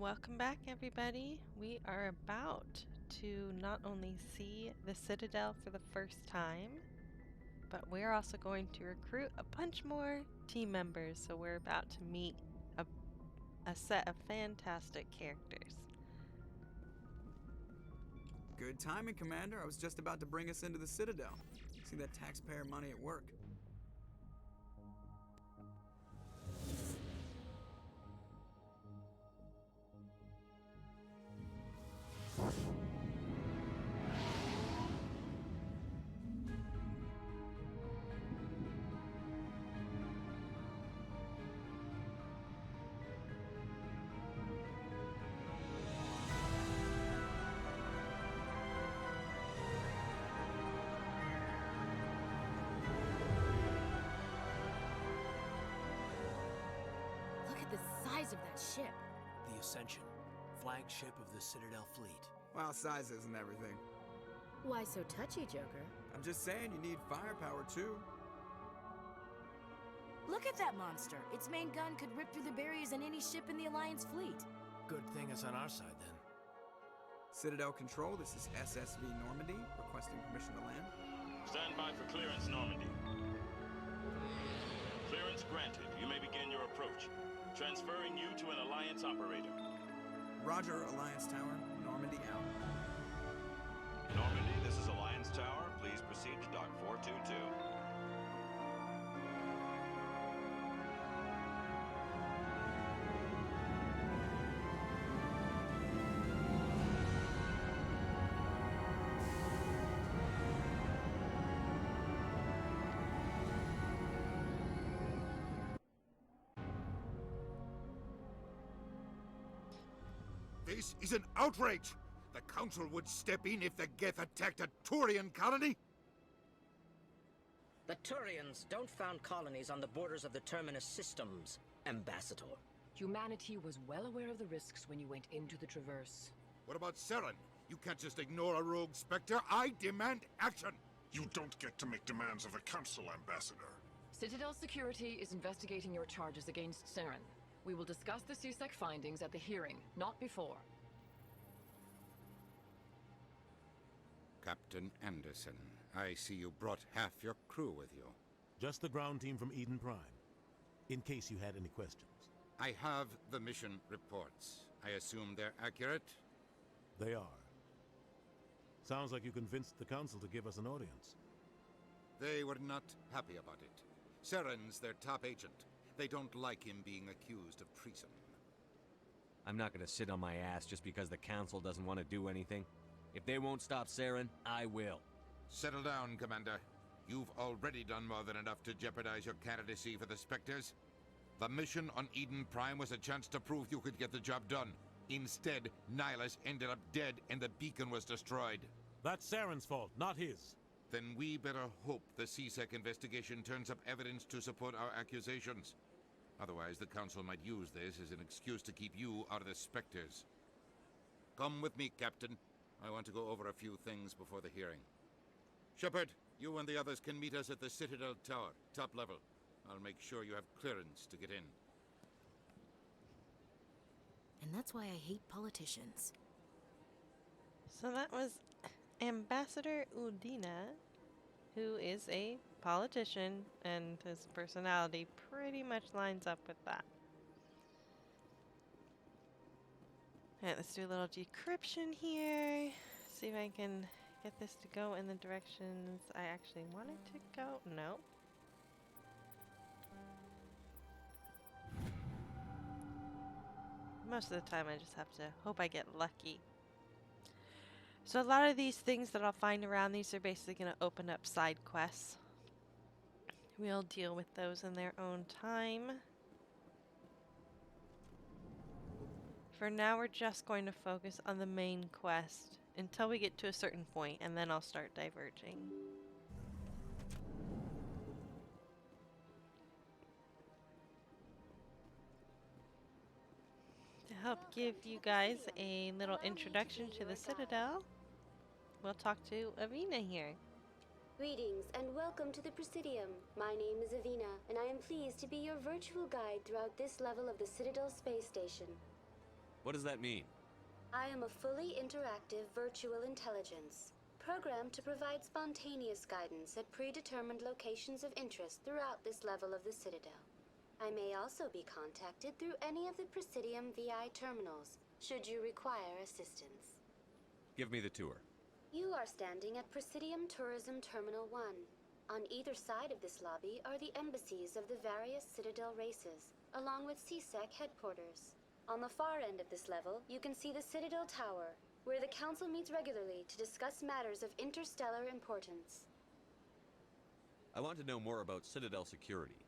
Welcome back, everybody. We are about to not only see the Citadel for the first time, but we're also going to recruit a bunch more team members. So we're about to meet a set of fantastic characters. Good timing, Commander. I was just about to bring us into the Citadel. See that taxpayer money at work. Of that ship. The Ascension, flagship of the Citadel fleet. Well, size isn't everything. Why so touchy, Joker? I'm just saying you need firepower too. Look at that monster. Its main gun could rip through the barriers in any ship in the Alliance fleet. Good thing it's on our side then. Citadel Control, this is SSV Normandy, requesting permission to land. Stand by for clearance, Normandy. Clearance granted. You may begin your approach. Transferring you to an Alliance operator. Roger, Alliance Tower. Normandy out. Normandy, this is Alliance Tower. Please proceed to Dock 422. This is an outrage! The Council would step in if the Geth attacked a Turian colony? The Turians don't found colonies on the borders of the Terminus systems, Ambassador. Humanity was well aware of the risks when you went into the Traverse. What about Saren? You can't just ignore a rogue Spectre. I demand action! You don't get to make demands of the Council, Ambassador. Citadel Security is investigating your charges against Saren. We will discuss the CSEC findings at the hearing, not before. Captain Anderson, I see you brought half your crew with you. Just the ground team from Eden Prime, in case you had any questions. I have the mission reports. I assume they're accurate? They are. Sounds like you convinced the Council to give us an audience. They were not happy about it. Saren's their top agent. They don't like him being accused of treason. I'm not gonna sit on my ass just because the Council doesn't want to do anything. If they won't stop Saren, I will. Settle down, Commander. You've already done more than enough to jeopardize your candidacy for the Spectres. The mission on Eden Prime was a chance to prove you could get the job done. Instead, Nihilus ended up dead and the beacon was destroyed. That's Saren's fault, not his. Then we better hope the CSEC investigation turns up evidence to support our accusations. Otherwise, the Council might use this as an excuse to keep you out of the Spectres. Come with me, Captain. I want to go over a few things before the hearing. Shepard, you and the others can meet us at the Citadel Tower, top level. I'll make sure you have clearance to get in. And that's why I hate politicians. So that was Ambassador Udina, who is a politician, and his personality pretty much lines up with that. Alright, let's do a little decryption here. See if I can get this to go in the directions I actually want it to go. No. Most of the time I just have to hope I get lucky. So a lot of these things that I'll find around these are basically going to open up side quests. We'll deal with those in their own time. For now, we're just going to focus on the main quest until we get to a certain point, and then I'll start diverging. To help give you guys a little introduction to the Citadel, we'll talk to Avina here. Greetings and welcome to the Presidium. My name is Avina, and I am pleased to be your virtual guide throughout this level of the Citadel space station. What does that mean? I am a fully interactive virtual intelligence, programmed to provide spontaneous guidance at predetermined locations of interest throughout this level of the Citadel. I may also be contacted through any of the Presidium VI terminals, should you require assistance. Give me the tour. You are standing at Presidium Tourism Terminal 1. On either side of this lobby are the embassies of the various Citadel races, along with CSEC headquarters. On the far end of this level, you can see the Citadel Tower, where the Council meets regularly to discuss matters of interstellar importance. I want to know more about Citadel Security.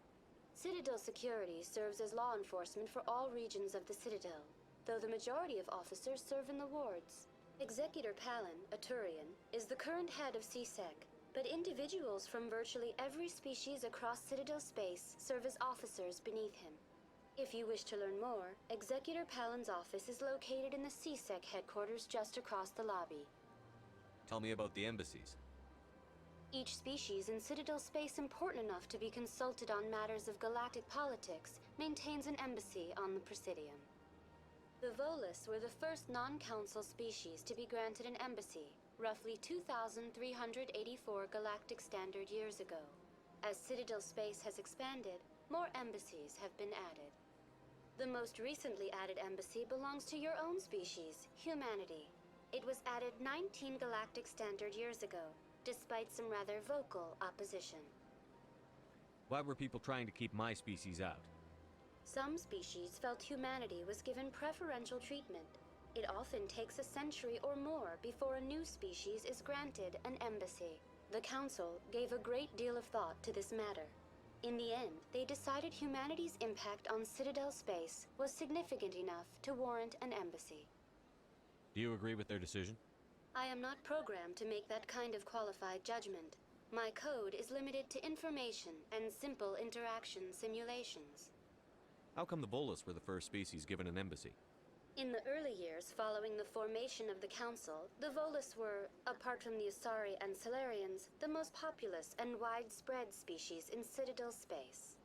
Citadel Security serves as law enforcement for all regions of the Citadel, though the majority of officers serve in the wards. Executor Palin, a Turian, is the current head of CSEC, but individuals from virtually every species across Citadel space serve as officers beneath him. If you wish to learn more, Executor Palin's office is located in the CSEC headquarters just across the lobby. Tell me about the embassies. Each species in Citadel space important enough to be consulted on matters of galactic politics maintains an embassy on the Presidium. The Volus were the first non-council species to be granted an embassy, roughly 2,384 galactic standard years ago. As Citadel space has expanded, more embassies have been added. The most recently added embassy belongs to your own species, humanity. It was added 19 galactic standard years ago, despite some rather vocal opposition. Why were people trying to keep my species out? Some species felt humanity was given preferential treatment. It often takes a century or more before a new species is granted an embassy. The Council gave a great deal of thought to this matter. In the end, they decided humanity's impact on Citadel space was significant enough to warrant an embassy. Do you agree with their decision? I am not programmed to make that kind of qualified judgment. My code is limited to information and simple interaction simulations. How come the Volus were the first species given an embassy? In the early years following the formation of the Council, the Volus were, apart from the Asari and Salarians, the most populous and widespread species in Citadel space.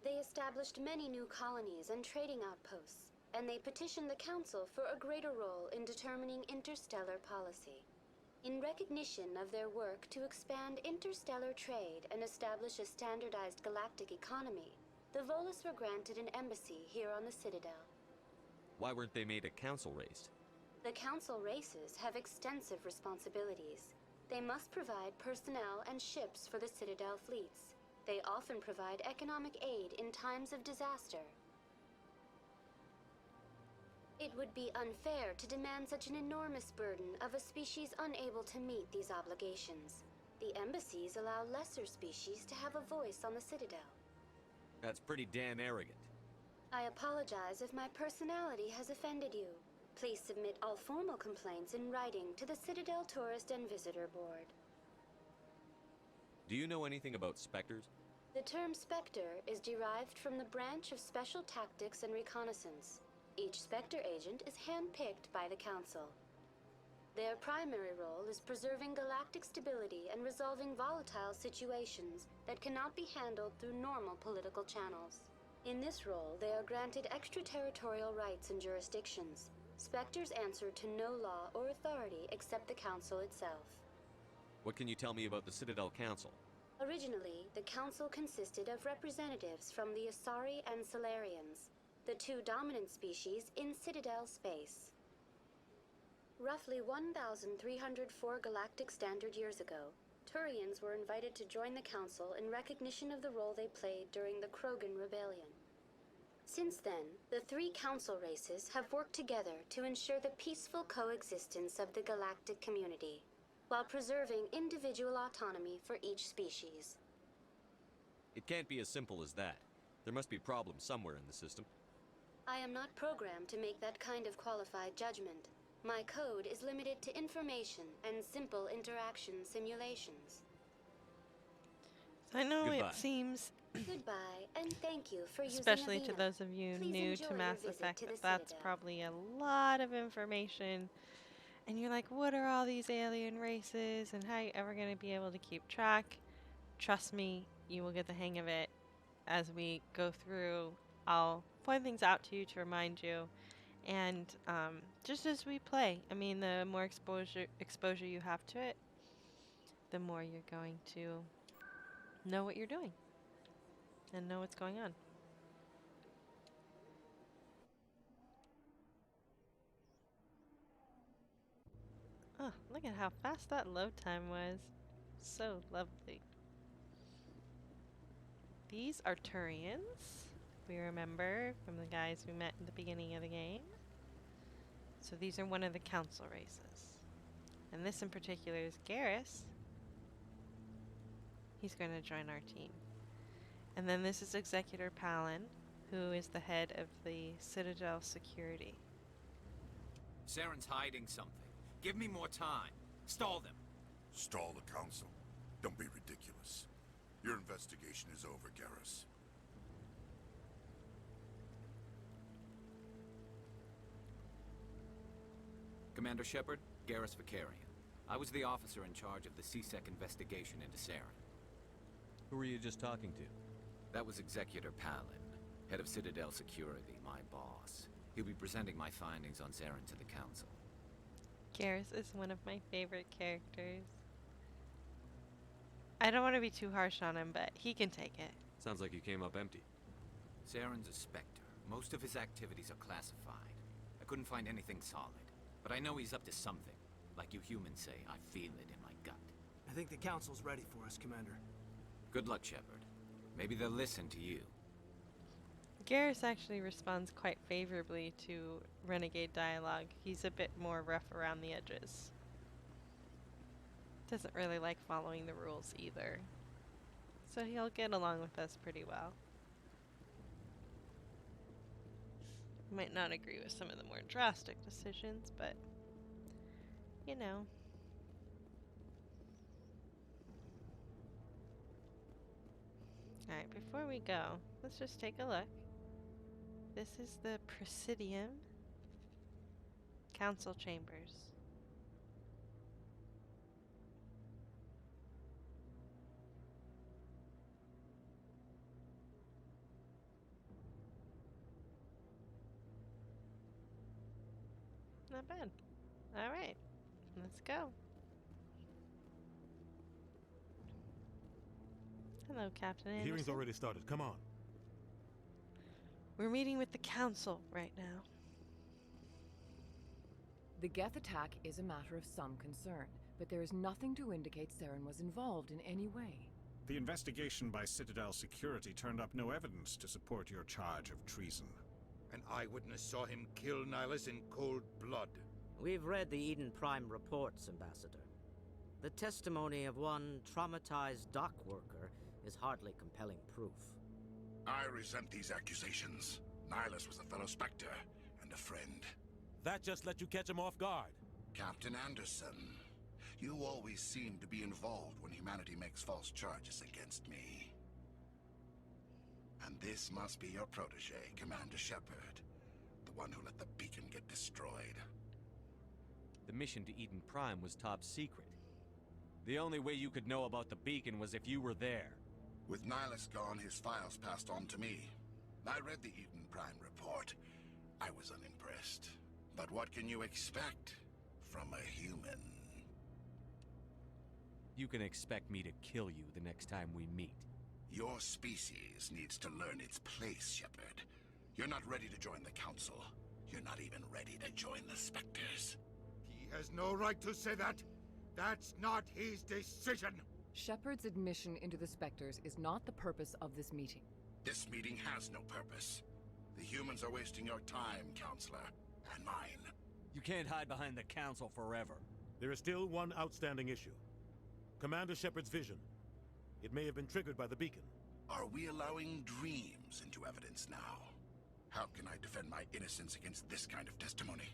They established many new colonies and trading outposts, and they petitioned the Council for a greater role in determining interstellar policy. In recognition of their work to expand interstellar trade and establish a standardized galactic economy, the Volus were granted an embassy here on the Citadel. Why weren't they made a council race? The Council races have extensive responsibilities. They must provide personnel and ships for the Citadel fleets. They often provide economic aid in times of disaster. It would be unfair to demand such an enormous burden of a species unable to meet these obligations. The embassies allow lesser species to have a voice on the Citadel. That's pretty damn arrogant. I apologize if my personality has offended you. Please submit all formal complaints in writing to the Citadel Tourist and Visitor Board. Do you know anything about Spectres? The term Spectre is derived from the branch of Special Tactics and Reconnaissance. Each Spectre agent is handpicked by the Council. Their primary role is preserving galactic stability and resolving volatile situations that cannot be handled through normal political channels. In this role, they are granted extraterritorial rights and jurisdictions. Spectres answer to no law or authority except the Council itself. What can you tell me about the Citadel Council? Originally, the Council consisted of representatives from the Asari and Salarians, the two dominant species in Citadel space. Roughly 1,304 galactic standard years ago, Turians were invited to join the Council in recognition of the role they played during the Krogan Rebellion. Since then, the three Council races have worked together to ensure the peaceful coexistence of the galactic community, while preserving individual autonomy for each species. It can't be as simple as that. There must be problems somewhere in the system. I am not programmed to make that kind of qualified judgment. My code is limited to information and simple interaction simulations. I know Goodbye. it seems, Goodbye, and thank you for using especially to Avina. those of you Please new enjoy to your Mass visit Effect, to the that's Citadel. probably a lot of information. And you're like, what are all these alien races and how are you ever going to be able to keep track? Trust me, you will get the hang of it as we go through. I'll point things out to you to remind you. And just as we play, I mean, the more exposure you have to it, the more you're going to know what you're doing and know what's going on. Oh, look at how fast that load time was. So lovely. These are Turians, we remember from the guys we met in the beginning of the game. So these are one of the council races. And this in particular is Garrus. He's going to join our team. And then this is Executor Palin, who is the head of the Citadel Security. Saren's hiding something. Give me more time. Stall them. Stall the council? Don't be ridiculous. Your investigation is over, Garrus. Commander Shepard, Garrus Vicarian. I was the officer in charge of the CSEC investigation into Saren. Who were you just talking to? That was Executor Palin, head of Citadel Security, my boss. He'll be presenting my findings on Saren to the council. Garrus is one of my favorite characters. I don't want to be too harsh on him, but he can take it. Sounds like you came up empty. Saren's a Spectre. Most of his activities are classified. I couldn't find anything solid. But I know he's up to something. Like you humans say, I feel it in my gut. I think the council's ready for us, Commander. Good luck, Shepard. Maybe they'll listen to you. Garrus actually responds quite favorably to Renegade dialogue. He's a bit more rough around the edges. Doesn't really like following the rules either. So he'll get along with us pretty well. Might not agree with some of the more drastic decisions, but you know. Alright, before we go, let's just take a look. This is the Presidium Council Chambers. Not bad. Alright, let's go. Hello, Captain Anderson. The hearing's already started. Come on. We're meeting with the council right now. The Geth attack is a matter of some concern, but there is nothing to indicate Saren was involved in any way. The investigation by Citadel Security turned up no evidence to support your charge of treason. An eyewitness saw him kill Nihilus in cold blood. We've read the Eden Prime reports, Ambassador. The testimony of one traumatized dock worker is hardly compelling proof. I resent these accusations. Nihilus was a fellow Spectre and a friend. That just let you catch him off guard. Captain Anderson, you always seem to be involved when humanity makes false charges against me. And this must be your protege, Commander Shepard, the one who let the beacon get destroyed. The mission to Eden Prime was top secret. The only way you could know about the beacon was if you were there. With Nihilus gone, his files passed on to me. I read the Eden Prime report. I was unimpressed. But what can you expect from a human? You can expect me to kill you the next time we meet. Your species needs to learn its place, Shepard. You're not ready to join the Council. You're not even ready to join the Spectres. He has no right to say that. That's not his decision. Shepard's admission into the Spectres is not the purpose of this meeting. This meeting has no purpose. The humans are wasting your time, Counselor, and mine. You can't hide behind the Council forever. There is still one outstanding issue. Commander Shepard's vision. It may have been triggered by the beacon. Are we allowing dreams into evidence now? How can I defend my innocence against this kind of testimony?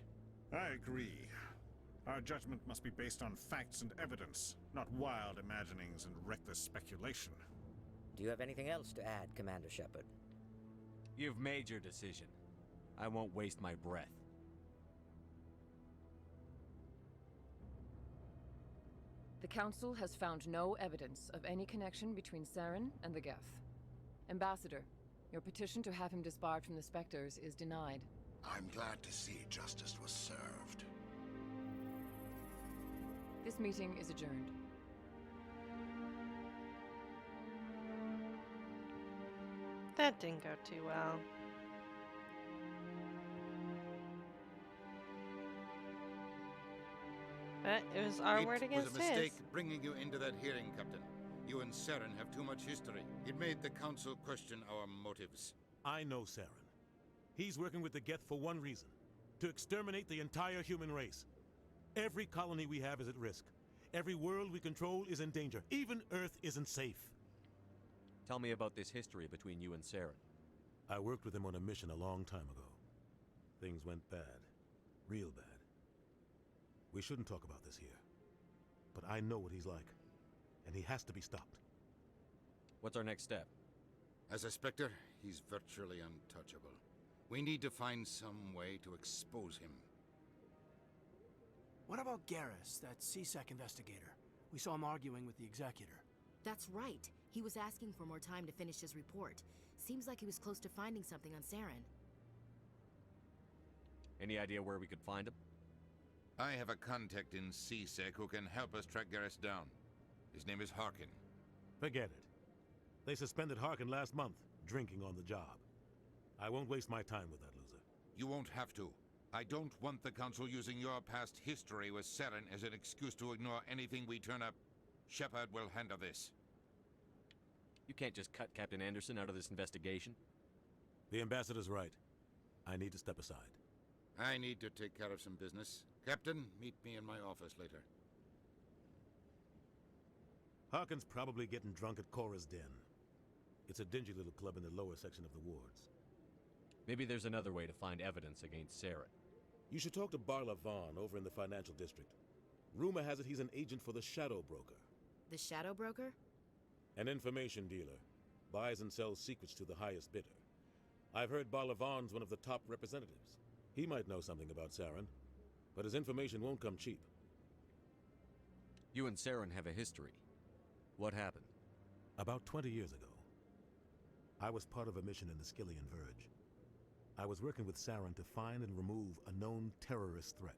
I agree. Our judgment must be based on facts and evidence, not wild imaginings and reckless speculation. Do you have anything else to add, Commander Shepard? You've made your decision. I won't waste my breath. The Council has found no evidence of any connection between Saren and the Geth. Ambassador, your petition to have him disbarred from the Spectres is denied. I'm glad to see justice was served. This meeting is adjourned. That didn't go too well. But it was our word against It was a mistake his. bringing you into that hearing, Captain. You and Saren have too much history. It made the Council question our motives. I know Saren. He's working with the Geth for one reason. To exterminate the entire human race. Every colony we have is at risk. Every world we control is in danger. Even Earth isn't safe. Tell me about this history between you and Saren. I worked with him on a mission a long time ago. Things went bad. Real bad. We shouldn't talk about this here. But I know what he's like. And he has to be stopped. What's our next step? As a Spectre, he's virtually untouchable. We need to find some way to expose him. What about Garrus, that CSEC investigator? We saw him arguing with the Executor. That's right. He was asking for more time to finish his report. Seems like he was close to finding something on Saren. Any idea where we could find him? I have a contact in CSEC who can help us track Garrus down. His name is Harkin. Forget it. They suspended Harkin last month, drinking on the job. I won't waste my time with that loser. You won't have to. I don't want the Council using your past history with Saren as an excuse to ignore anything we turn up. Shepard will handle this. You can't just cut Captain Anderson out of this investigation. The Ambassador's right. I need to step aside. I need to take care of some business. Captain, meet me in my office later. Harkin's probably getting drunk at Cora's Den. It's a dingy little club in the lower section of the wards. Maybe there's another way to find evidence against Saren. You should talk to Barla Vaughn over in the financial district. Rumor has it he's an agent for the Shadow Broker. The Shadow Broker? An information dealer. Buys and sells secrets to the highest bidder. I've heard Barla Vaughn's one of the top representatives. He might know something about Saren, but his information won't come cheap. You and Saren have a history. What happened? About 20 years ago, I was part of a mission in the Skillian Verge. I was working with Saren to find and remove a known terrorist threat.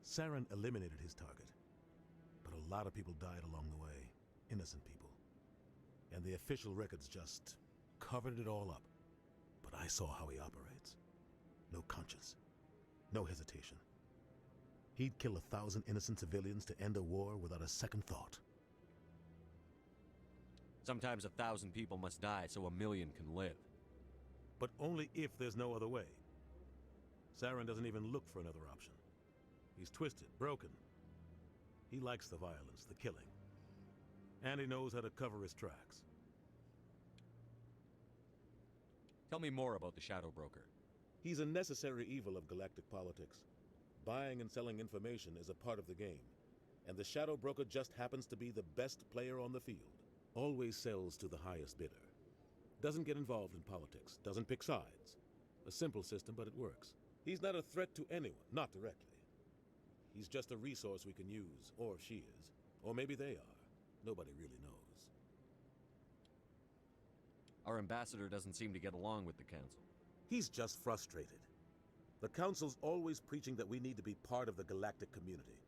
Saren eliminated his target, but a lot of people died along the way, innocent people. And the official records just covered it all up. But I saw how he operates. No conscience, no hesitation. He'd kill 1,000 innocent civilians to end a war without a second thought. Sometimes 1,000 people must die so 1,000,000 can live. But only if there's no other way. Saren doesn't even look for another option. He's twisted, broken. He likes the violence, the killing. And he knows how to cover his tracks. Tell me more about the Shadow Broker. He's a necessary evil of galactic politics. Buying and selling information is a part of the game. And the Shadow Broker just happens to be the best player on the field. Always sells to the highest bidder. Doesn't get involved in politics. Doesn't pick sides. A simple system, but it works. He's not a threat to anyone, not directly. He's just a resource we can use, or she is. Or maybe they are. Nobody really knows. Our ambassador doesn't seem to get along with the Council. He's just frustrated. The Council's always preaching that we need to be part of the galactic community.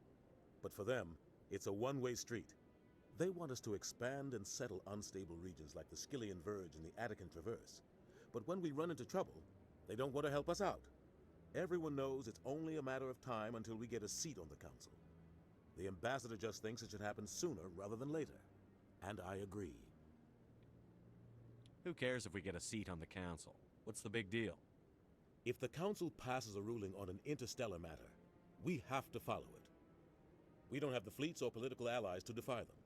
But for them, it's a one-way street. They want us to expand and settle unstable regions like the Skillian Verge and the Attican Traverse. But when we run into trouble, they don't want to help us out. Everyone knows it's only a matter of time until we get a seat on the Council. The Ambassador just thinks it should happen sooner rather than later. And I agree. Who cares if we get a seat on the Council? What's the big deal? If the Council passes a ruling on an interstellar matter, we have to follow it. We don't have the fleets or political allies to defy them.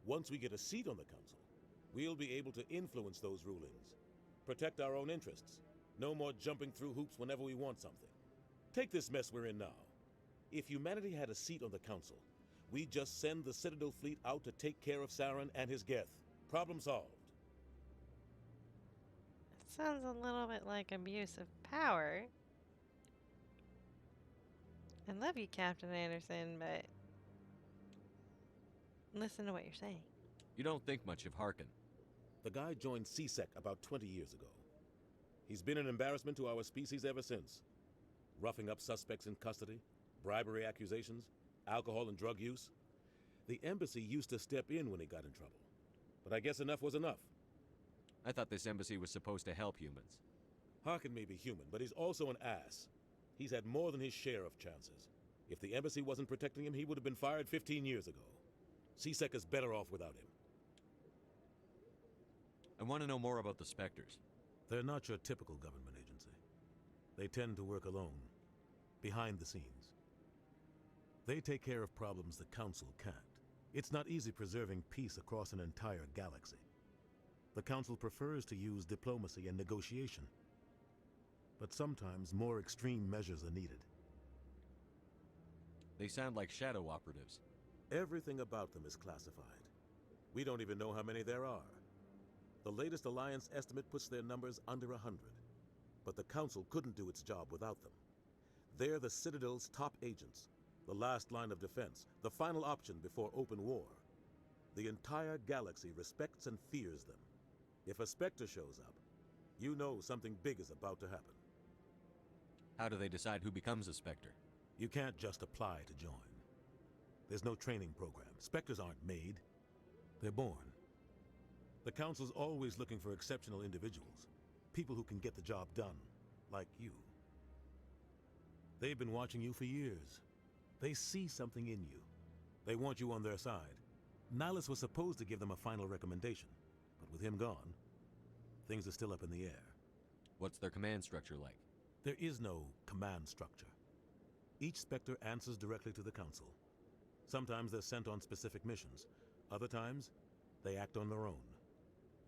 Once we get a seat on the Council, we'll be able to influence those rulings. Protect our own interests. No more jumping through hoops whenever we want something. Take this mess we're in now. If humanity had a seat on the Council, we'd just send the Citadel fleet out to take care of Saren and his Geth. Problem solved. It sounds a little bit like abuse of power. I love you, Captain Anderson, but listen to what you're saying. You don't think much of Harkin. The guy joined CSEC about 20 years ago. He's been an embarrassment to our species ever since. Roughing up suspects in custody, bribery accusations, alcohol and drug use. The embassy used to step in when he got in trouble. But I guess enough was enough. I thought this embassy was supposed to help humans. Harkin may be human, but he's also an ass. He's had more than his share of chances. If the embassy wasn't protecting him, he would have been fired 15 years ago. C-Sec is better off without him. I want to know more about the Spectres. They're not your typical government agency. They tend to work alone, behind the scenes. They take care of problems the Council can't. It's not easy preserving peace across an entire galaxy. The Council prefers to use diplomacy and negotiation. But sometimes more extreme measures are needed. They sound like shadow operatives. Everything about them is classified. We don't even know how many there are. The latest Alliance estimate puts their numbers under 100. But the Council couldn't do its job without them. They're the Citadel's top agents, the last line of defense, the final option before open war. The entire galaxy respects and fears them. If a Spectre shows up, you know something big is about to happen. How do they decide who becomes a Spectre? You can't just apply to join. There's no training program. Spectres aren't made. They're born. The Council's always looking for exceptional individuals. People who can get the job done, like you. They've been watching you for years. They see something in you. They want you on their side. Nihilus was supposed to give them a final recommendation, but with him gone, things are still up in the air. What's their command structure like? There is no command structure. Each Spectre answers directly to the Council. Sometimes they're sent on specific missions. Other times, they act on their own.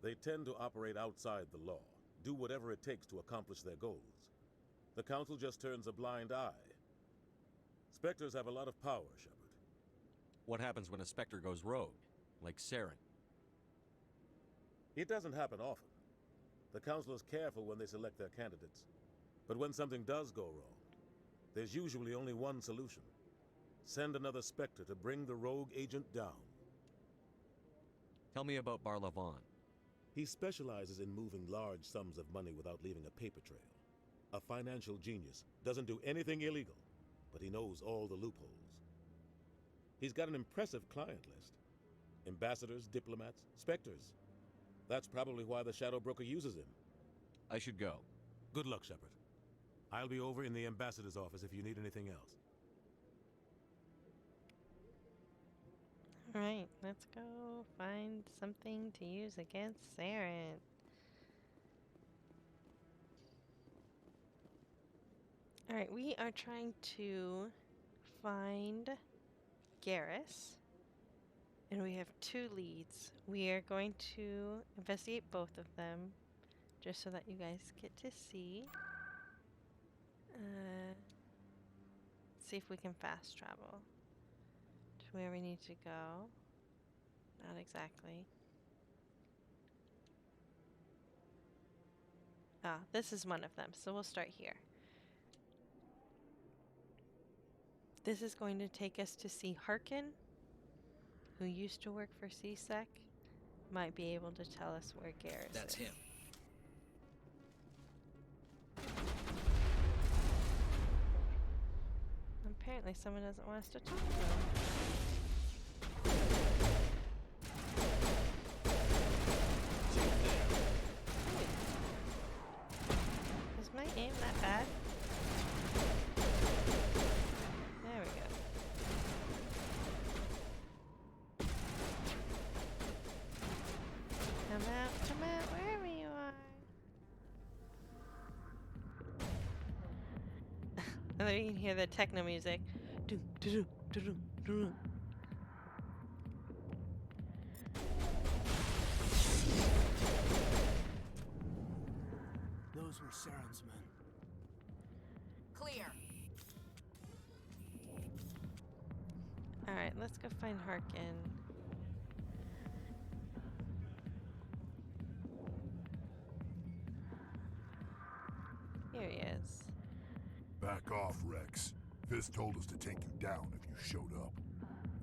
They tend to operate outside the law, do whatever it takes to accomplish their goals. The Council just turns a blind eye. Spectres have a lot of power, Shepard. What happens when a Spectre goes rogue, like Saren? It doesn't happen often. The Council is careful when they select their candidates. But when something does go wrong, there's usually only one solution. Send another Spectre to bring the rogue agent down. Tell me about Barlavon. He specializes in moving large sums of money without leaving a paper trail. A financial genius, doesn't do anything illegal, but he knows all the loopholes. He's got an impressive client list. Ambassadors, diplomats, Spectres. That's probably why the Shadow Broker uses him. I should go. Good luck, Shepard. I'll be over in the ambassador's office if you need anything else. Alright, let's go find something to use against Saren. Alright, we are trying to find Garrus. And we have 2 leads. We are going to investigate both of them, just so that you guys get to see. See if we can fast travel to where we need to go. Not exactly. Ah, this is one of them, so we'll start here. This is going to take us to see Harkin, who used to work for C-Sec. Might be able to tell us where Garrus is. That's him. Apparently someone doesn't want us to talk to them. Is my aim that bad? There we go. Come out, wherever you are. And then you can hear the techno music. Those were Saren's men. Clear. Alright, let's go find Harkin. Here he is. Back off, Rex. Fist told us to take you down if you showed up.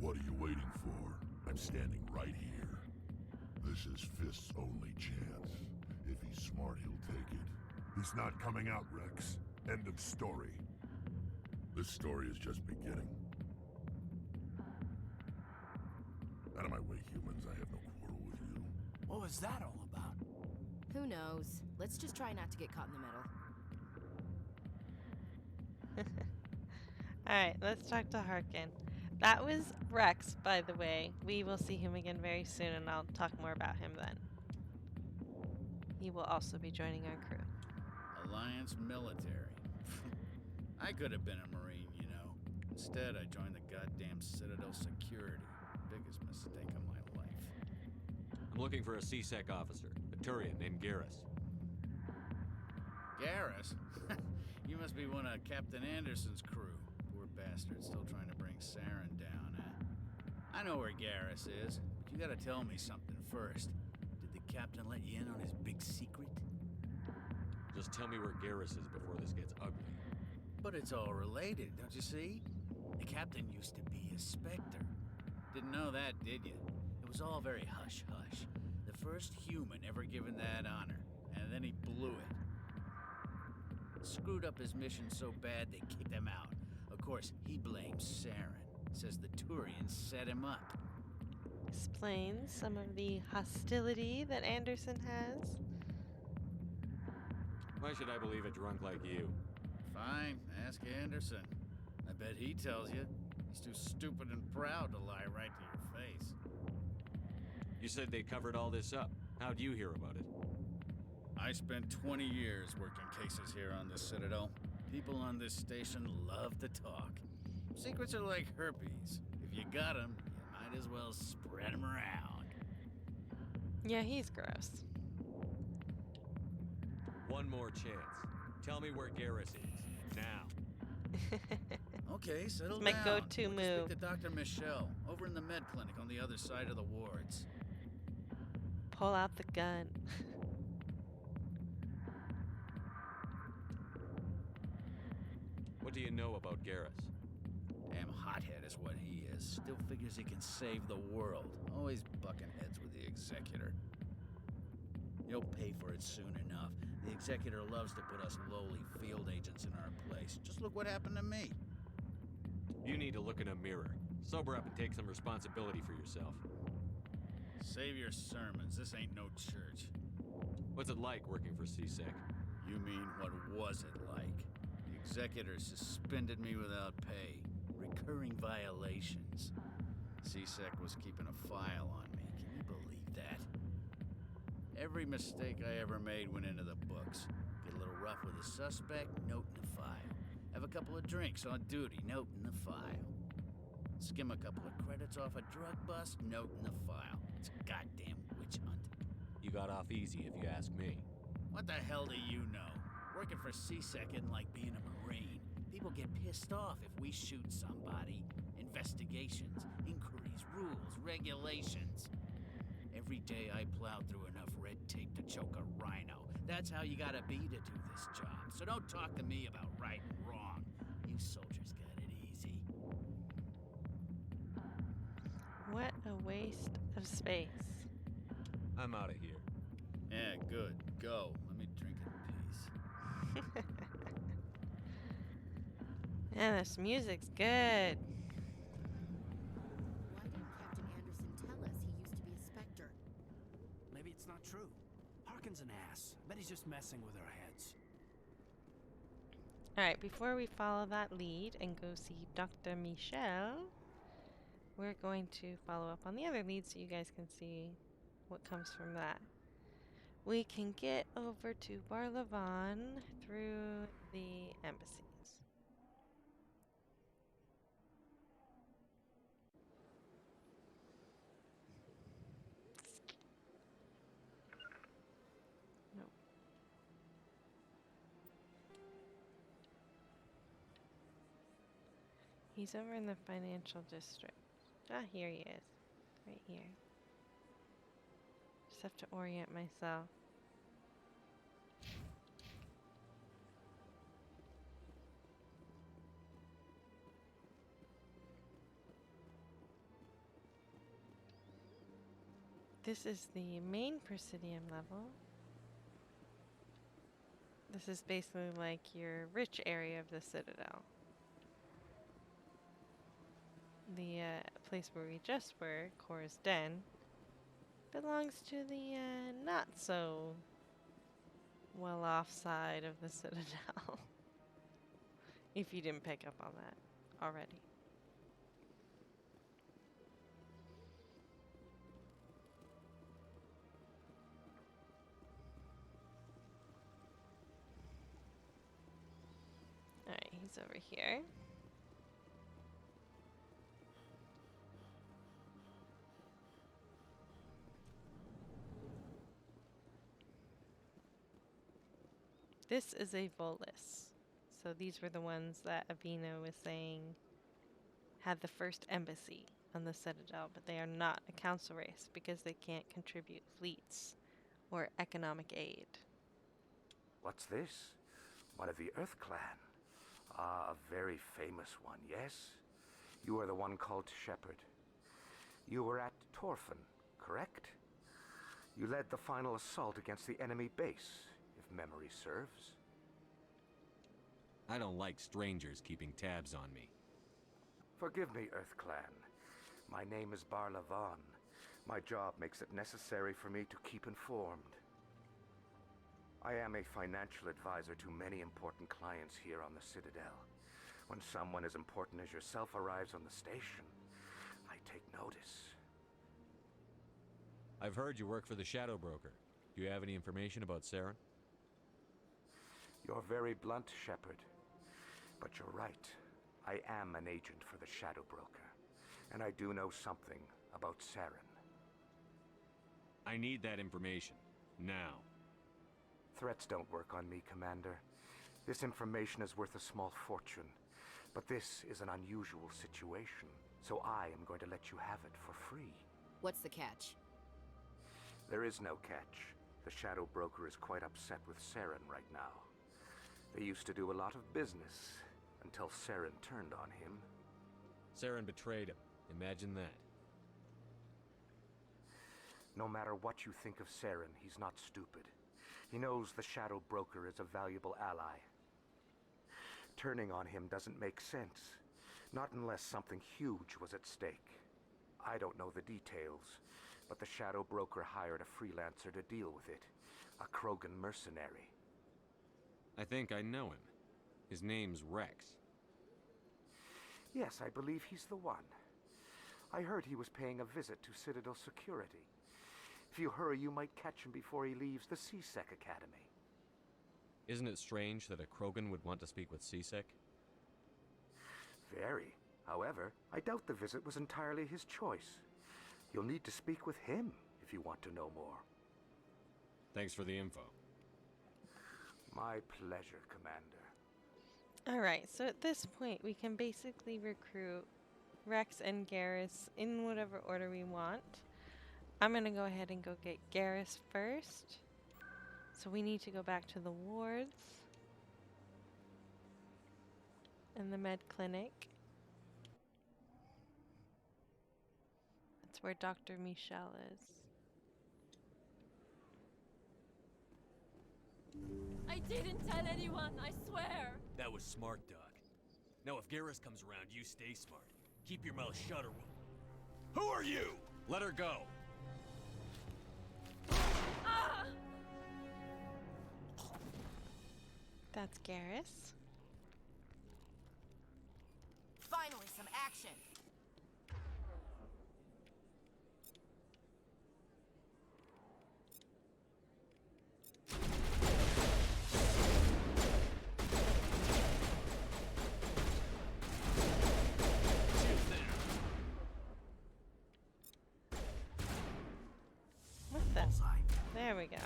What are you waiting for? I'm standing right here. This is Fist's only chance. If he's smart, he'll take it. He's not coming out, Rex. End of story. This story is just beginning. Out of my way, humans. I have no quarrel with you. What was that all about? Who knows? Let's just try not to get caught in the middle. Alright, let's talk to Harkin. That was Rex, by the way. We will see him again very soon, and I'll talk more about him then. He will also be joining our crew. Alliance military. I could have been a Marine, you know. Instead, I joined the goddamn Citadel Security. Biggest mistake of my life. I'm looking for a C-Sec officer, a Turian named Garrus. Garrus? You must be one of Captain Anderson's crew. Poor bastard, still trying to bring Saren down, huh? I know where Garrus is, but you gotta tell me something first. Did the captain let you in on his big secret? Just tell me where Garrus is before this gets ugly. But it's all related, don't you see? The captain used to be a Spectre. Didn't know that, did you? It was all very hush-hush. The first human ever given that honor, and then he blew it. Screwed up his mission so bad they kicked him out. Of course, he blames Saren. Says the Turians set him up. Explains some of the hostility that Anderson has. Why should I believe a drunk like you? Fine, ask Anderson. I bet he tells you. He's too stupid and proud to lie right to your face. You said they covered all this up. How'd you hear about it? I spent 20 years working cases here on the Citadel. People on this station love to talk. Secrets are like herpes. If you got them, you might as well spread them around. Yeah, he's gross. One more chance. Tell me where Garrus is. Now. Okay, settle It's my down. go-to We'll move. Speak to Dr. Michelle, over in the med clinic on the other side of the wards. Pull out the gun. What do you know about Garrus? Damn hothead is what he is. Still figures he can save the world. Always bucking heads with the Executor. He'll pay for it soon enough. The Executor loves to put us lowly field agents in our place. Just look what happened to me. You need to look in a mirror. Sober up and take some responsibility for yourself. Save your sermons. This ain't no church. What's it like working for C-Sec? You mean, what was it like? The Executor suspended me without pay. Recurring violations. C-Sec was keeping a file on me. Can you believe that? Every mistake I ever made went into the books. Get a little rough with a suspect, note in the file. Have a couple of drinks on duty, note in the file. Skim a couple of credits off a drug bust, note in the file. It's a goddamn witch hunt. You got off easy if you ask me. What the hell do you know? Working for C-Sec isn't like being a Marine. People get pissed off if we shoot somebody. Investigations, inquiries, rules, regulations. Every day I plow through enough red tape to choke a rhino. That's how you gotta be to do this job. So don't talk to me about right and wrong. You soldiers got it easy. What a waste of space. I'm out of here. Yeah, good. Go. Let me drink in peace. Yeah, this music's good. Why didn't Captain Anderson tell us he used to be a Spectre? Maybe it's not true. Harkin's an ass. I bet he's just messing with our heads. Alright, before we follow that lead and go see Dr. Michelle, we're going to follow up on the other lead so you guys can see what comes from that. We can get over to Barlavon through the embassies. Nope. He's over in the financial district. Ah, here he is. Right here. Just have to orient myself. This is the main Presidium level. This is basically like your rich area of the Citadel. The place where we just were, Cora's Den, belongs to the not so well off side of the Citadel. If you didn't pick up on that already. Alright, he's over here. This is a Volus. So these were the ones that Avino was saying had the first embassy on the Citadel, but they are not a council race because they can't contribute fleets or economic aid. What's this? One of the Earth Clan. Ah, a very famous one, yes? You are the one called Shepard. You were at Torfan, correct? You led the final assault against the enemy base, if memory serves. I don't like strangers keeping tabs on me. Forgive me, Earth Clan. My name is Barla Vaughn. My job makes it necessary for me to keep informed. I am a financial advisor to many important clients here on the Citadel. When someone as important as yourself arrives on the station, I take notice. I've heard you work for the Shadow Broker. Do you have any information about Saren? You're very blunt, Shepard. But you're right. I am an agent for the Shadow Broker. And I do know something about Saren. I need that information. Now. Threats don't work on me, Commander. This information is worth a small fortune. But this is an unusual situation, so I am going to let you have it for free. What's the catch? There is no catch. The Shadow Broker is quite upset with Saren right now. They used to do a lot of business, until Saren turned on him. Saren betrayed him. Imagine that. No matter what you think of Saren, he's not stupid. He knows the Shadow Broker is a valuable ally. Turning on him doesn't make sense. Not unless something huge was at stake. I don't know the details, but the Shadow Broker hired a freelancer to deal with it. A Krogan mercenary. I think I know him. His name's Rex. Yes, I believe he's the one. I heard he was paying a visit to Citadel Security. If you hurry, you might catch him before he leaves the CSEC Academy. Isn't it strange that a Krogan would want to speak with CSEC? Very. However, I doubt the visit was entirely his choice. You'll need to speak with him if you want to know more. Thanks for the info. My pleasure, Commander. Alright, so at this point we can basically recruit Rex and Garrus in whatever order we want. I'm gonna go ahead and go get Garrus first. So we need to go back to the wards and the med clinic. That's where Dr. Michelle is. I didn't tell anyone, I swear! That was smart, Doc. Now if Garrus comes around, you stay smart. Keep your mouth shut or we'll... Who are you? Let her go. Ah! That's Garrus. Finally, some action! What the? There we go.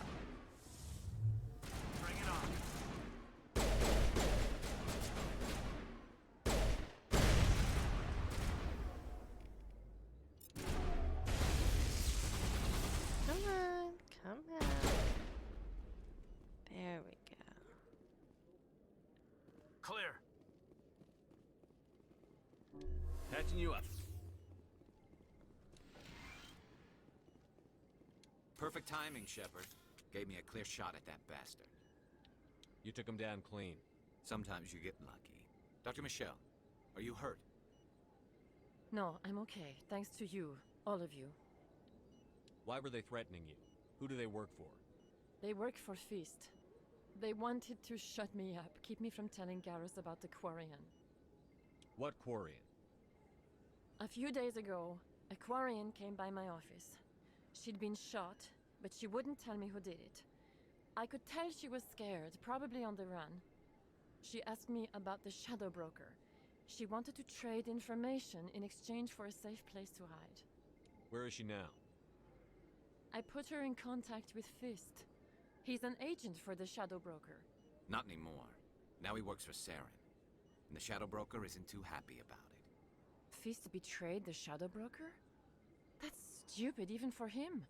Bring it on. Come on, come on. There we go. Clear. Patching you up. Perfect timing, Shepard. Gave me a clear shot at that bastard. You took him down clean. Sometimes you get lucky. Dr. Michelle, are you hurt? No, I'm okay. Thanks to you. All of you. Why were they threatening you? Who do they work for? They work for Feast. They wanted to shut me up, keep me from telling Garrus about the Quarian. What Quarian? A few days ago, a Quarian came by my office. She'd been shot, but she wouldn't tell me who did it. I could tell she was scared, probably on the run. She asked me about the Shadow Broker. She wanted to trade information in exchange for a safe place to hide. Where is she now? I put her in contact with Fist. He's an agent for the Shadow Broker. Not anymore. Now he works for Saren. And the Shadow Broker isn't too happy about it. Fist betrayed the Shadow Broker? That's stupid even for him.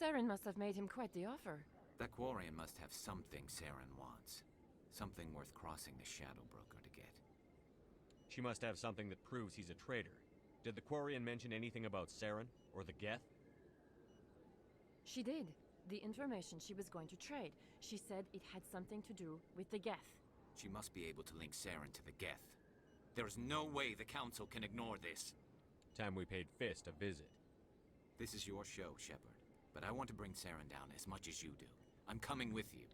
Saren must have made him quite the offer. That Quarian must have something Saren wants. Something worth crossing the Shadow Broker to get. She must have something that proves he's a traitor. Did the Quarian mention anything about Saren or the Geth? She did. The information she was going to trade. She said it had something to do with the Geth. She must be able to link Saren to the Geth. There's no way the Council can ignore this. Time we paid Fist a visit. This is your show, Shepard. But I want to bring Saren down as much as you do. I'm coming with you.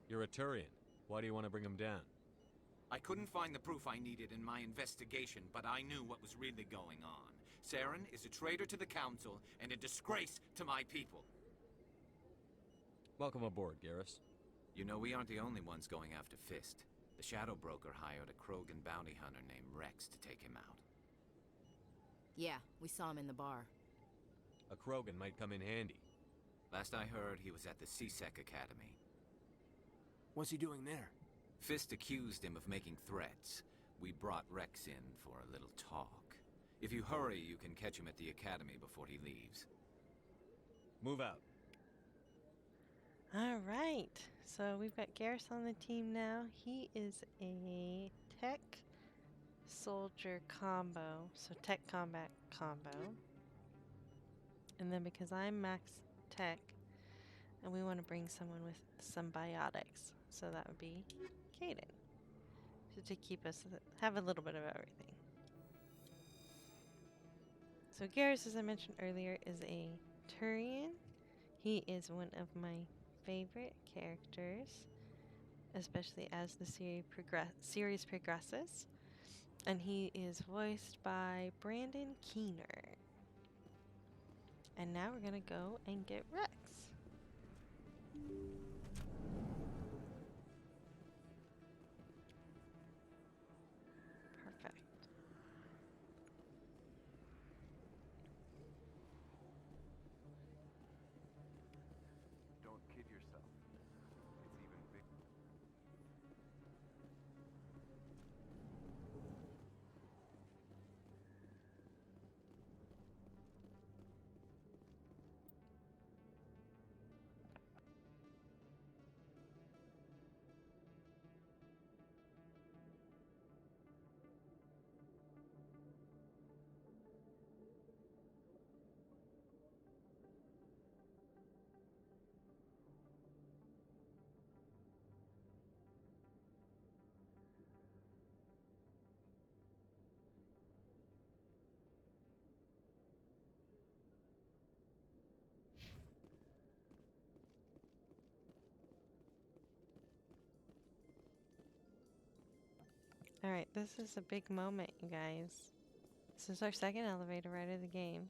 You're a Turian. Why do you want to bring him down? I couldn't find the proof I needed in my investigation, but I knew what was really going on. Saren is a traitor to the Council and a disgrace to my people. Welcome aboard, Garrus. You know, we aren't the only ones going after Fist. The Shadow Broker hired a Krogan bounty hunter named Rex to take him out. Yeah, we saw him in the bar. A Krogan might come in handy. Last I heard, he was at the CSEC Academy. What's he doing there? Fist accused him of making threats. We brought Rex in for a little talk. If you hurry, you can catch him at the Academy before he leaves. Move out. All right. So we've got Garrus on the team now. He is a tech soldier combo. So tech combat combo. And then because I'm max tech, and we want to bring someone with some biotics. So that would be Caden. So to keep us, have a little bit of everything. So Garrus, as I mentioned earlier, is a Turian. He is one of my favorite characters, especially as the series progresses. And he is voiced by Brandon Keener. And now we're going to go and get Rex. Perfect. Don't kid yourself. It's even bigger. Alright, this is a big moment, you guys. This is our second elevator ride of the game.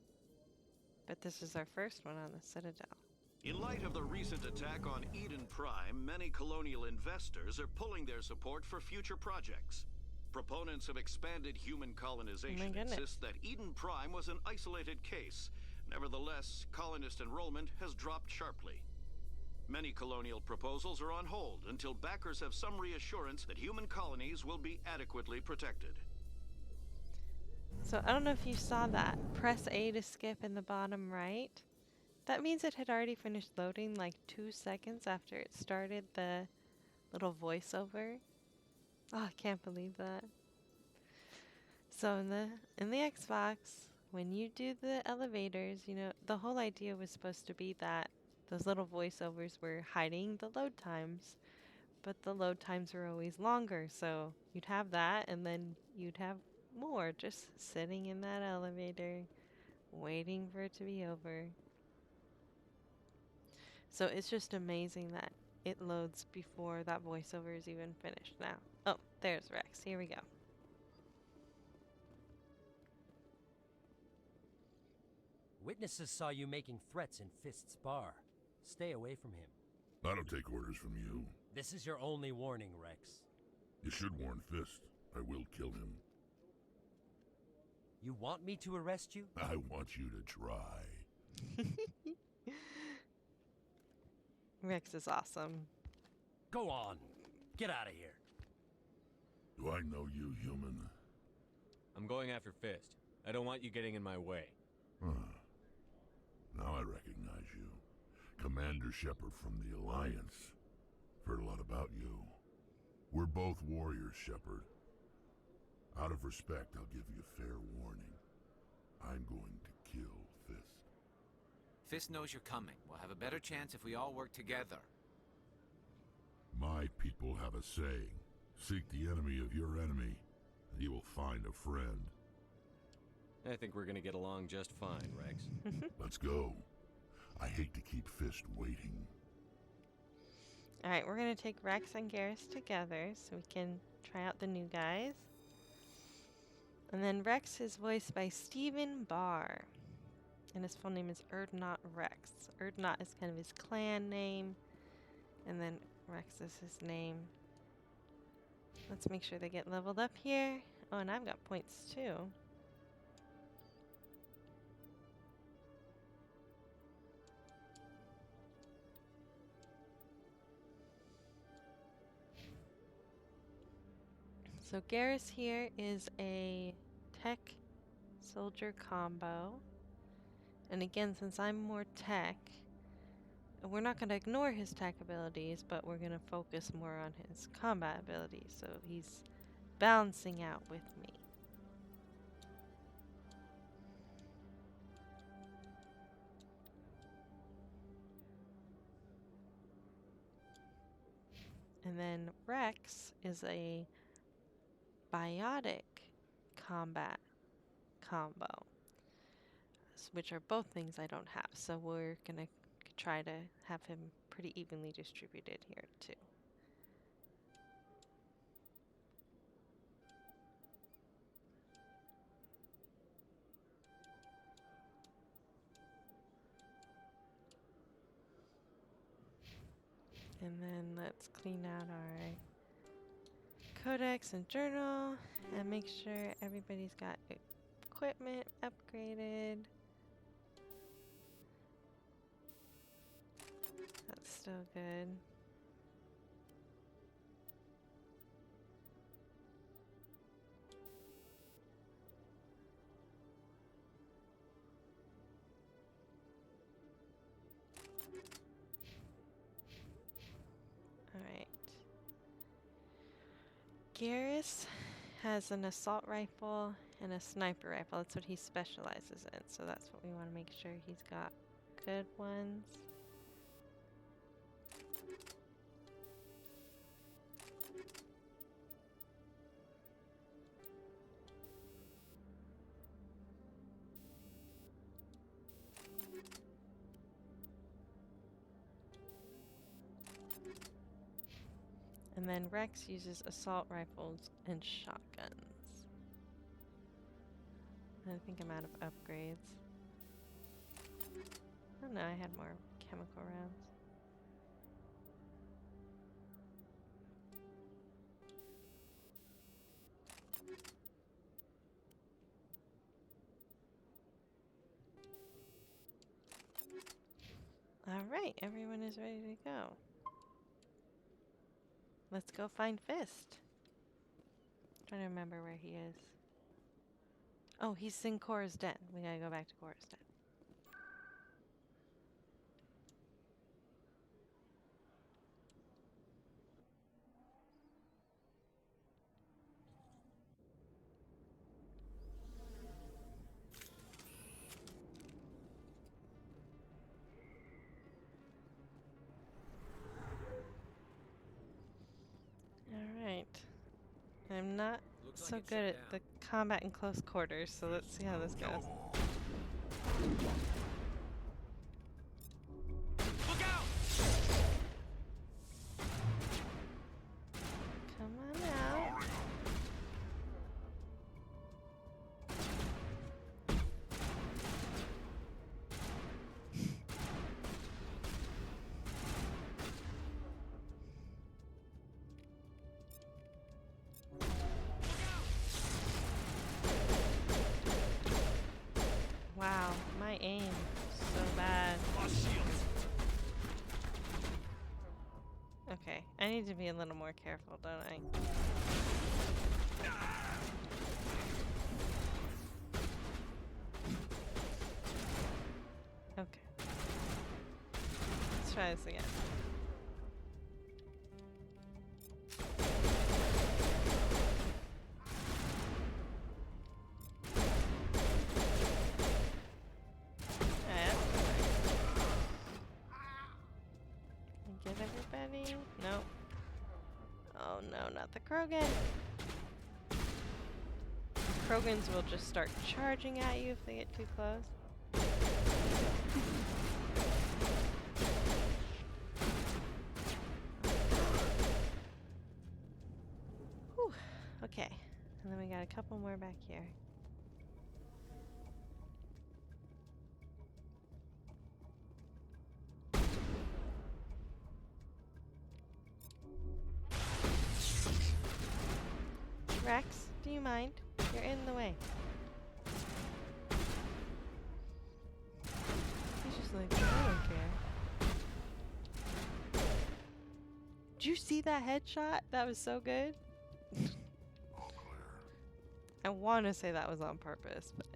But this is our first one on the Citadel. In light of the recent attack on Eden Prime, many colonial investors are pulling their support for future projects. Proponents of expanded human colonization insist that Eden Prime was an isolated case. Nevertheless, colonist enrollment has dropped sharply. Many colonial proposals are on hold until backers have some reassurance that human colonies will be adequately protected. So I don't know if you saw that. Press A to skip in the bottom right. That means it had already finished loading like 2 seconds after it started the little voiceover. Oh, I can't believe that. So in the Xbox, when you do the elevators, you know, the whole idea was supposed to be that those little voiceovers were hiding the load times but the load times are always longer, so you'd have that, and then you'd have more just sitting in that elevator, waiting for it to be over. So it's just amazing that it loads before that voiceover is even finished now. Oh, there's Rex. Here we go. Witnesses saw you making threats in Fist's bar. Stay away from him. I don't take orders from you. This is your only warning, Rex. You should warn Fist. I will kill him. You want me to arrest you? I want you to try. Rex is awesome. Go on. Get out of here. Do I know you, human? I'm going after Fist. I don't want you getting in my way. Now I recognize you. Commander Shepard from the Alliance. Heard a lot about you. We're both warriors, Shepard. Out of respect, I'll give you fair warning. I'm going to kill Fist. Fist knows you're coming. We'll have a better chance if we all work together. My people have a saying. Seek the enemy of your enemy, and you will find a friend. I think we're gonna get along just fine, Rex. Let's go. I hate to keep Fist waiting. Alright, we're going to take Rex and Garrus together so we can try out the new guys. And then Rex is voiced by Stephen Barr. And his full name is Urdnot Rex. Urdnot is kind of his clan name. And then Rex is his name. Let's make sure they get leveled up here. Oh, and I've got points too. So Garrus here is a tech soldier combo. And again, since I'm more tech, we're not going to ignore his tech abilities, but we're going to focus more on his combat abilities. So he's balancing out with me. And then Rex is a biotic combat combo, which are both things I don't have. So we're going to try to have him pretty evenly distributed here too. And then let's clean out our codex and journal and make sure everybody's got equipment upgraded. That's still good. Alright. Garrus has an assault rifle and a sniper rifle. That's what he specializes in. So that's what we want to make sure he's got good ones. And then Rex uses assault rifles and shotguns. I think I'm out of upgrades. Oh no, I had more chemical rounds. Alright, everyone is ready to go. Let's go find Fist. Trying to remember where he is. Oh, he's in Cora's den. We gotta go back to Cora's den. I'm not so good at the combat in close quarters, so let's see how this goes. Look out! Come on out. Wow, my aim is so bad. Okay, I need to be a little more careful, don't I? Okay. Let's try this again. Get everybody? Nope. Oh no, not the Krogan. Krogans will just start charging at you if they get too close. Whew. Okay. And then we got a couple more back here. Rex, do you mind? You're in the way. He's just like, I don't care. Did you see that headshot? That was so good. I want to say that was on purpose, but...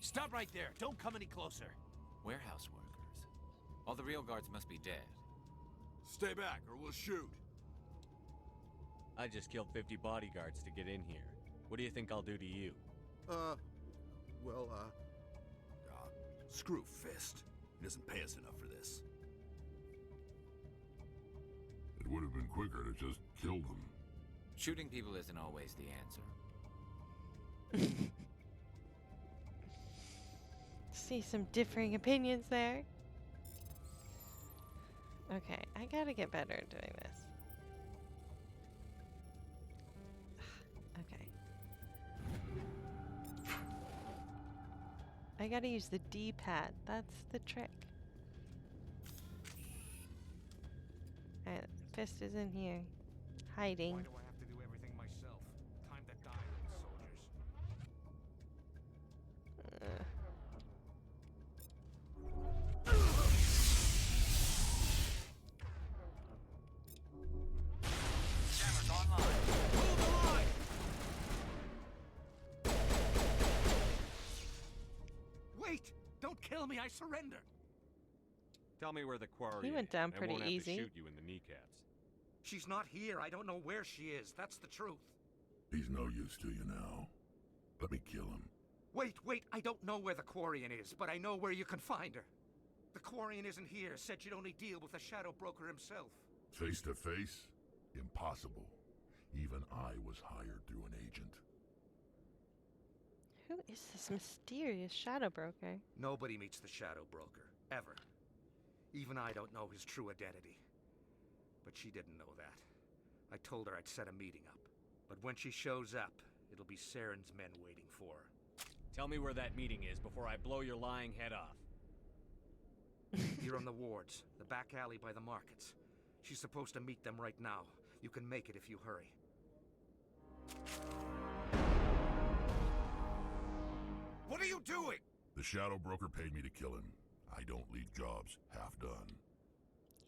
Stop right there. Don't come any closer. Warehouse workers. All the real guards must be dead. Stay back or we'll shoot. I just killed 50 bodyguards to get in here. What do you think I'll do to you? Screw Fist. He doesn't pay us enough for this. It would have been quicker to just kill them. Shooting people isn't always the answer. See some differing opinions there. Okay, I gotta get better at doing this. Okay. I gotta use the D-pad. That's the trick. Alright, Fist is in here. Hiding. Why do I have to do everything myself? Time to die, little soldiers. Jammers online. Move the line! Wait! Don't kill me, I surrender! Tell me where the quarry He went is. down I pretty won't have easy. to shoot you in the kneecaps. She's not here. I don't know where she is. That's the truth. He's no use to you now. Let me kill him. Wait. I don't know where the Quarian is, but I know where you can find her. The Quarian isn't here. Said she'd only deal with the Shadow Broker himself. Face to face? Impossible. Even I was hired through an agent. Who is this mysterious shadow broker? Nobody meets the Shadow Broker. Ever. Even I don't know his true identity. But she didn't know that. I told her I'd set a meeting up. But when she shows up, it'll be Saren's men waiting for her. Tell me where that meeting is before I blow your lying head off. Here on the wards, the back alley by the markets. She's supposed to meet them right now. You can make it if you hurry. What are you doing? The Shadow Broker paid me to kill him. I don't leave jobs half done.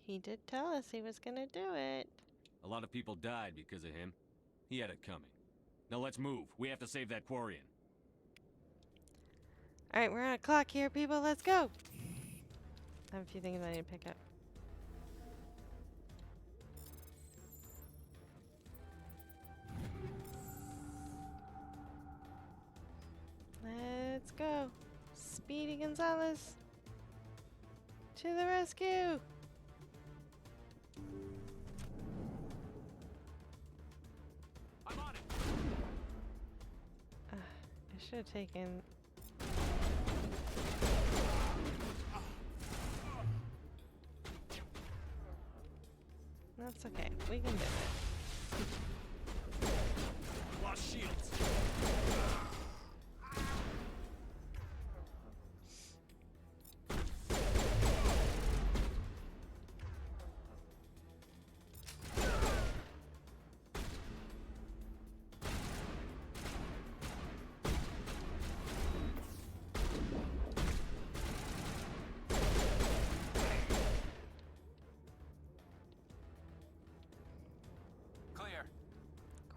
He did tell us he was gonna do it. A lot of people died because of him. He had it coming. Now let's move. We have to save that Quarian. Alright, we're on a clock here, people. Let's go! I have a few things I need to pick up. Let's go. Speedy Gonzalez. To the rescue! should have taken... That's okay. We can do it. Lost shields.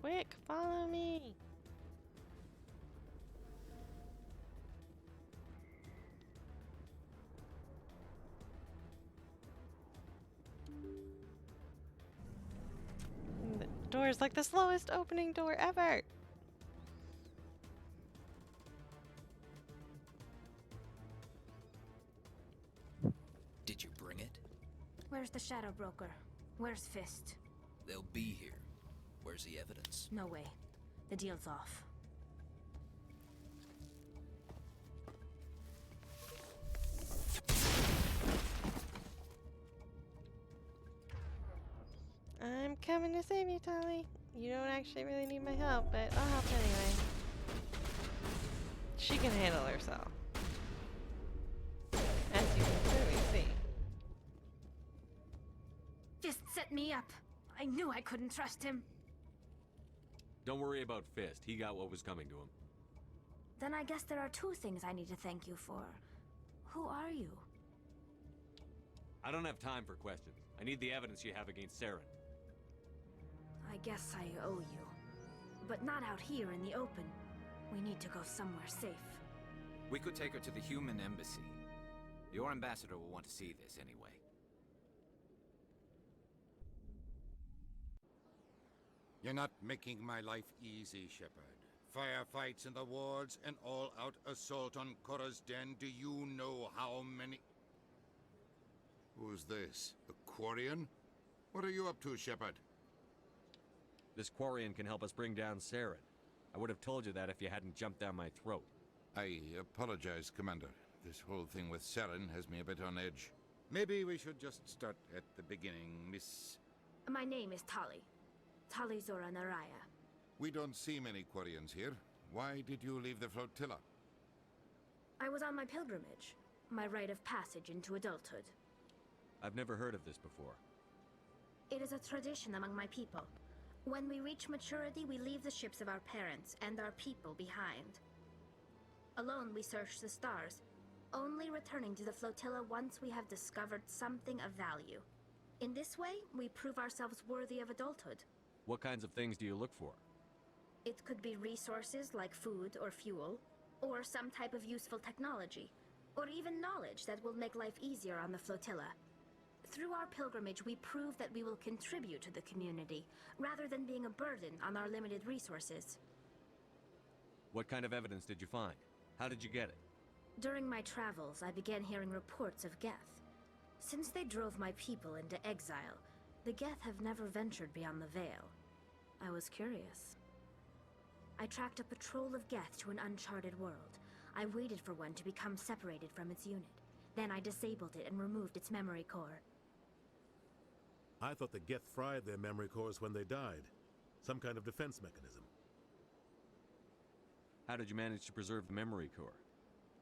Quick, follow me. The door is like the slowest opening door ever. Did you bring it? Where's the Shadow Broker? Where's Fist? They'll be here. Where's the evidence? No way. The deal's off. I'm coming to save you, Tali. You don't actually really need my help, but I'll help anyway. She can handle herself. As you can clearly see. Fist set me up. I knew I couldn't trust him. Don't worry about Fist. He got what was coming to him. Then I guess there are two things I need to thank you for. Who are you? I don't have time for questions. I need the evidence you have against Saren. I guess I owe you. But not out here in the open. We need to go somewhere safe. We could take her to the human embassy. Your ambassador will want to see this anyway. You're not making my life easy, Shepard. Firefights in the wards, an all-out assault on Korra's den. Do you know how many... Who's this? A Quarian? What are you up to, Shepard? This Quarian can help us bring down Saren. I would have told you that if you hadn't jumped down my throat. I apologize, Commander. This whole thing with Saren has me a bit on edge. Maybe we should just start at the beginning, Miss... My name is Tali. Tali Zora Naraya. We don't see many Quarians here. Why did you leave the flotilla? I was on my pilgrimage. My rite of passage into adulthood. I've never heard of this before. It is a tradition among my people. When we reach maturity, we leave the ships of our parents and our people behind. Alone, we search the stars, only returning to the flotilla once we have discovered something of value. In this way, we prove ourselves worthy of adulthood. What kinds of things do you look for? It could be resources like food or fuel, or some type of useful technology, or even knowledge that will make life easier on the flotilla. Through our pilgrimage, we prove that we will contribute to the community, rather than being a burden on our limited resources. What kind of evidence did you find? How did you get it? During my travels, I began hearing reports of Geth. Since they drove my people into exile, the Geth have never ventured beyond the Veil. I was curious. I tracked a patrol of Geth to an uncharted world. I waited for one to become separated from its unit. Then I disabled it and removed its memory core. I thought the Geth fried their memory cores when they died. Some kind of defense mechanism. How did you manage to preserve the memory core?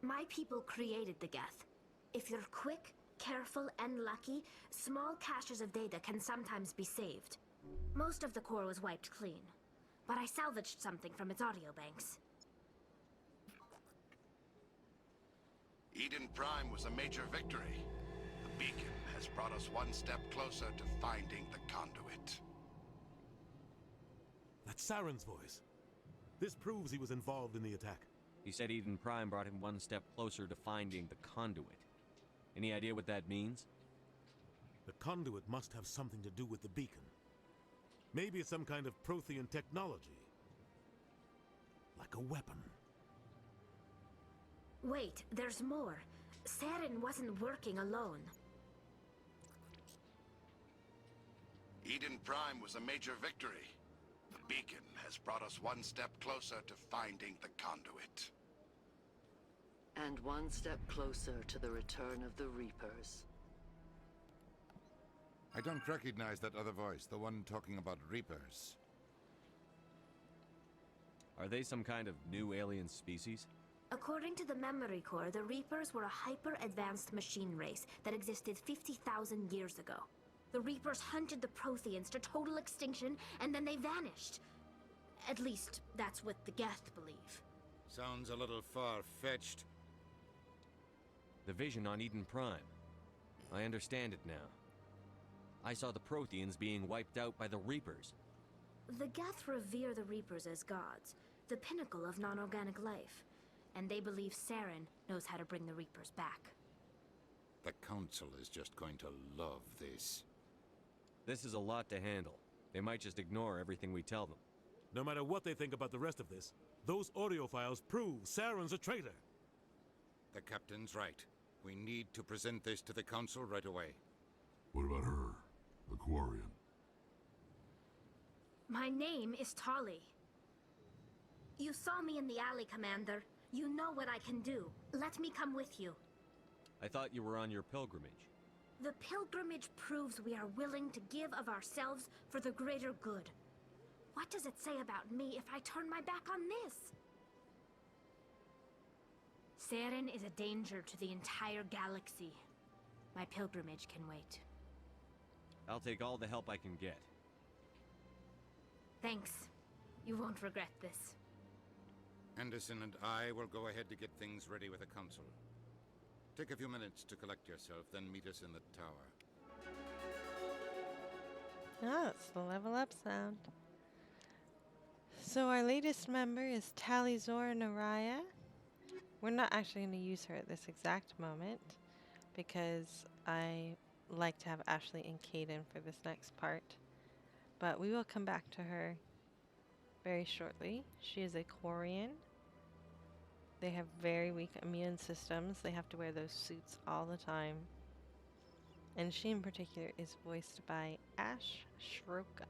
My people created the Geth. If you're quick, careful, and lucky, small caches of data can sometimes be saved. Most of the core was wiped clean, but I salvaged something from its audio banks. Eden Prime was a major victory. The beacon has brought us one step closer to finding the conduit. That's Saren's voice. This proves he was involved in the attack. He said Eden Prime brought him one step closer to finding the conduit. Any idea what that means? The conduit must have something to do with the beacon. Maybe it's some kind of Prothean technology. Like a weapon. Wait, there's more. Saren wasn't working alone. Eden Prime was a major victory. The beacon has brought us one step closer to finding the conduit. And one step closer to the return of the Reapers. I don't recognize that other voice, the one talking about Reapers. Are they some kind of new alien species? According to the Memory Core, the Reapers were a hyper-advanced machine race that existed 50,000 years ago. The Reapers hunted the Protheans to total extinction, and then they vanished. At least, that's what the Geth believe. Sounds a little far-fetched. The vision on Eden Prime. I understand it now. I saw the Protheans being wiped out by the Reapers. The Geth revere the Reapers as gods, the pinnacle of non-organic life. And they believe Saren knows how to bring the Reapers back. The Council is just going to love this. This is a lot to handle. They might just ignore everything we tell them. No matter what they think about the rest of this, those audio files prove Saren's a traitor. The Captain's right. We need to present this to the Council right away. What about her? The Quarian? My name is Tali. You saw me in the alley, Commander. You know what I can do. Let me come with you. I thought you were on your pilgrimage. The pilgrimage proves we are willing to give of ourselves for the greater good. What does it say about me if I turn my back on this? Saren is a danger to the entire galaxy. My pilgrimage can wait. I'll take all the help I can get. Thanks. You won't regret this. Anderson and I will go ahead to get things ready with the Council. Take a few minutes to collect yourself, then meet us in the tower. Ah, it's the level up sound. So our latest member is Talizor Naraya. We're not actually going to use her at this exact moment because I like to have Ashley and Caden for this next part. But we will come back to her very shortly. She is a Quarian. They have very weak immune systems. They have to wear those suits all the time. And she in particular is voiced by Ash Shroka.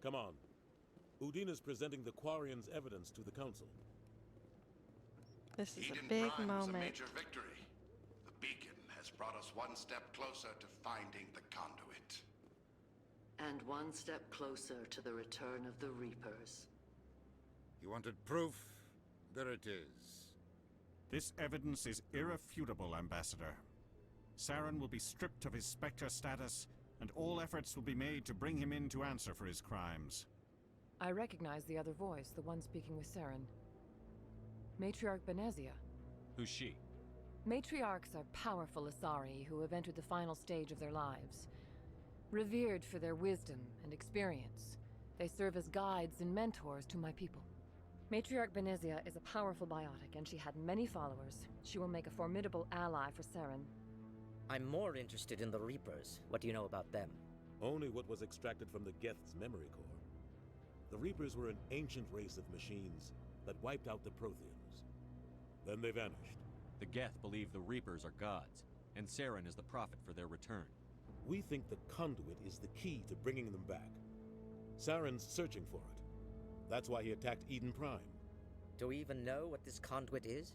Come on. Udina's presenting the Quarian's evidence to the Council. This is Eden a big Prime moment. was a major victory. The beacon has brought us one step closer to finding the conduit. And one step closer to the return of the Reapers. You wanted proof? There it is. This evidence is irrefutable, Ambassador. Saren will be stripped of his Spectre status, and all efforts will be made to bring him in to answer for his crimes. I recognize the other voice, the one speaking with Saren. Matriarch Benezia. Who's she? Matriarchs are powerful Asari who have entered the final stage of their lives. Revered for their wisdom and experience, they serve as guides and mentors to my people. Matriarch Benezia is a powerful biotic, and she had many followers. She will make a formidable ally for Saren. I'm more interested in the Reapers. What do you know about them? Only what was extracted from the Geth's memory core. The Reapers were an ancient race of machines that wiped out the Protheans. Then they vanished. The Geth believe the Reapers are gods, and Saren is the prophet for their return. We think the conduit is the key to bringing them back. Saren's searching for it. That's why he attacked Eden Prime. Do we even know what this conduit is?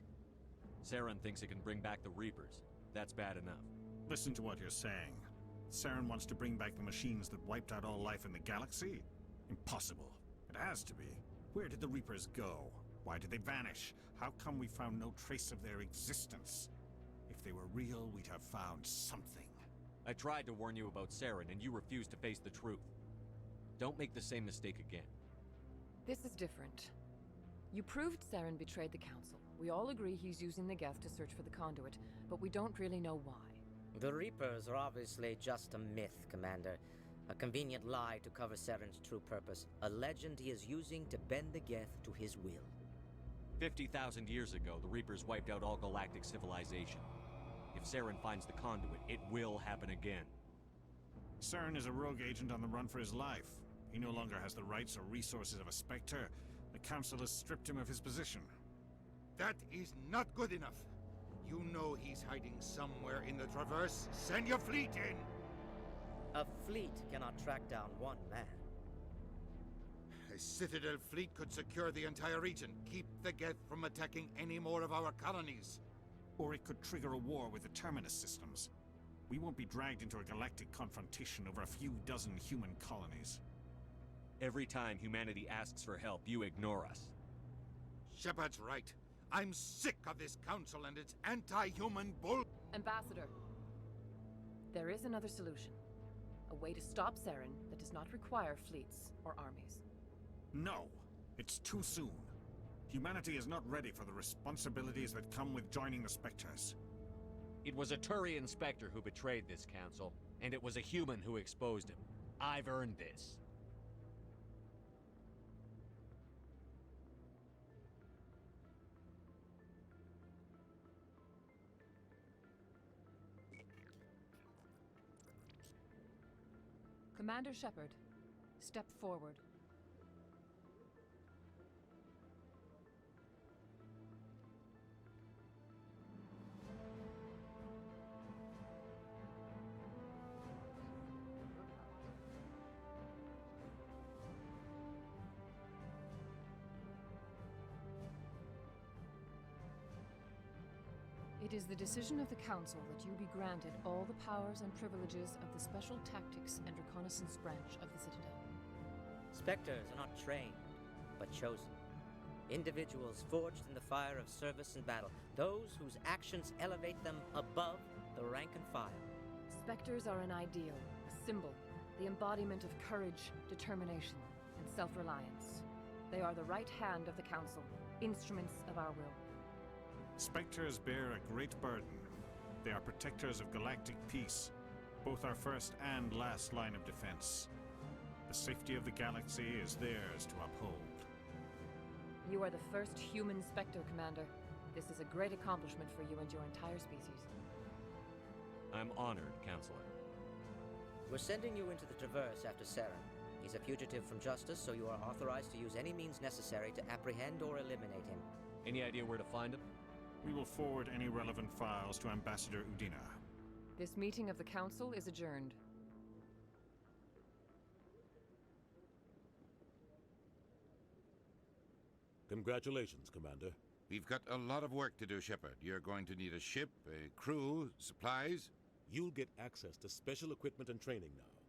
Saren thinks it can bring back the Reapers. That's bad enough. Listen to what you're saying. Saren wants to bring back the machines that wiped out all life in the galaxy? Impossible. It has to be. Where did the Reapers go? Why did they vanish? How come we found no trace of their existence? If they were real, we'd have found something. I tried to warn you about Saren, and you refused to face the truth. Don't make the same mistake again. This is different. You proved Saren betrayed the Council. We all agree he's using the Geth to search for the conduit, but we don't really know why. The Reapers are obviously just a myth, Commander. A convenient lie to cover Saren's true purpose. A legend he is using to bend the Geth to his will. 50,000 years ago, the Reapers wiped out all galactic civilization. If Saren finds the conduit, it will happen again. Saren is a rogue agent on the run for his life. He no longer has the rights or resources of a Spectre. The Council has stripped him of his position. That is not good enough. You know he's hiding somewhere in the Traverse. Send your fleet in! A fleet cannot track down one man. A Citadel fleet could secure the entire region, keep the Geth from attacking any more of our colonies. Or it could trigger a war with the Terminus systems. We won't be dragged into a galactic confrontation over a few dozen human colonies. Every time humanity asks for help, you ignore us. Shepard's right. I'm sick of this council and its anti-human bull... Ambassador, there is another solution. A way to stop Saren that does not require fleets or armies. No! It's too soon. Humanity is not ready for the responsibilities that come with joining the Spectres. It was a Turian Spectre who betrayed this council, and it was a human who exposed him. I've earned this. Commander Shepard, step forward. It is the decision of the Council that you be granted all the powers and privileges of the Special Tactics and Reconnaissance branch of the Citadel. Spectres are not trained, but chosen. Individuals forged in the fire of service and battle. Those whose actions elevate them above the rank and file. Spectres are an ideal, a symbol, the embodiment of courage, determination, and self-reliance. They are the right hand of the Council, instruments of our will. Spectres bear a great burden. They are protectors of galactic peace, both our first and last line of defense. The safety of the galaxy is theirs to uphold. You are the first human Spectre, Commander. This is a great accomplishment for you and your entire species. I'm honored, Counselor. We're sending you into the Traverse after Saren. He's a fugitive from justice, so you are authorized to use any means necessary to apprehend or eliminate him. Any idea where to find him? We will forward any relevant files to Ambassador Udina. This meeting of the Council is adjourned. Congratulations, Commander. We've got a lot of work to do, Shepard. You're going to need a ship, a crew, supplies. You'll get access to special equipment and training now.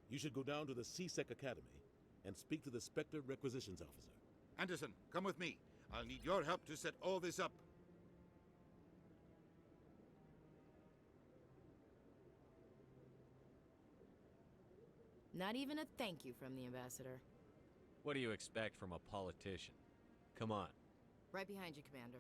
You should go down to the CSEC Academy and speak to the Spectre Requisitions Officer. Anderson, come with me. I'll need your help to set all this up. Not even a thank you from the Ambassador. What do you expect from a politician? Come on. Right behind you, Commander.